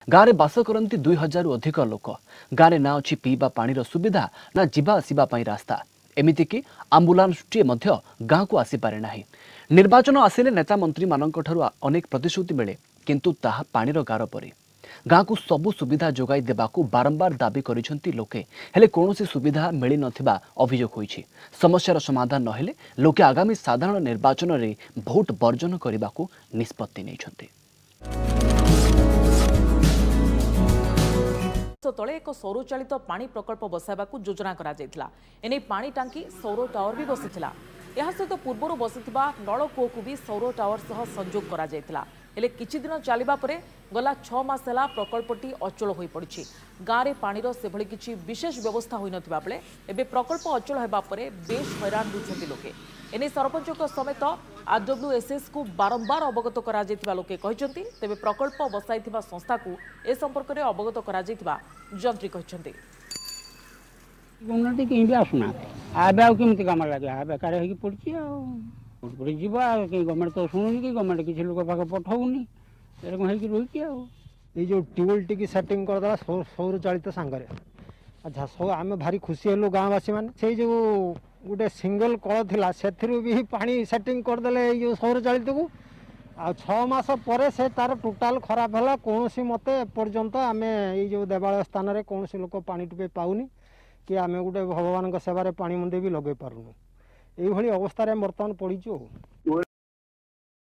गाँव में बास करती 2000 अधिक लोक। गाँव में ना अच्छी पीवा पानी सुविधा ना जीवा आसवा रास्ता, एमतीक आम्बुलांसटे गाँव को आसीपे ना। निर्वाचन आसिले नेता मंत्री मानू अनेक प्रतिश्रुति मिले, किंतु ताहा पानीर गार परी। गाँव को सबु सुविधा जोगाई देबाकू बारंबार दाबी करिसेंती लोके, हेले कौनसी सुविधा मिली नथिबा अभियोग होईछि। समस्यार समाधान नहेले लोके आगामी साधारण निर्वाचन रे भोट बर्जन करबाकू निष्पत्ति नैछंती। तले एक सौरचालित पानी प्रकल्प बसाइबाकू योजना करा जायतिला। एने पानी टांकी सौर टावर भी बसिथिला। यह सहित पूर्व बसिथिबा नलकूप को भी सौर टावर सह संयोग करा जायतिला। हेले किछि दिन चलिबा परे गला 6 मास ହେଲା प्रकल्पटी अचल होई पड़िछि। गाँव में पानीर से भली किछि विशेष व्यवस्था होई नथिबा बेले एबे प्रकल्प अचल हेबा परे बेश हैरान होउछथि लोके। एने सरपंचक समेत आरडब्ल्यूएसएस को बारंबार अवगत करा जायतिबा लोके कहिसंती। तेबे प्रकल्प बसाइथिबा संस्था को ए संपर्क रे अवगत करा जायतिबा जंत्री कहिसंती। गवर्नमेंट कहीं भी आसुना आबे आउ केमती काम लगे आ बेकार होगी पड़ची पड़ी जीवा गवर्नमेंट तो शुणुनि कि गवर्नमेंट किसी लोक पाखे पठाऊनी एरकम होगी रही आ जो ट्यूबवेल टी सेटिंग करदेला सौर चालित सांगरे। अच्छा सब आम भारी खुशी हेलु गाँववासी मैंने से जो गोटे सिंगल कल थिला सेथिरु भी पानी सेटिंग करदेले जो सौर चालित को आ 6 मास पर से तार टोटाल खराब है। कौन मते एपर्यंत आम ये देवालय स्थान में कौन लोक पानी टुपे पाऊनी कि आम गोटे भगवान सेवार पानी मुंदे भी लगे पारूनु। ये अवस्था बर्तमान पड़ीचु।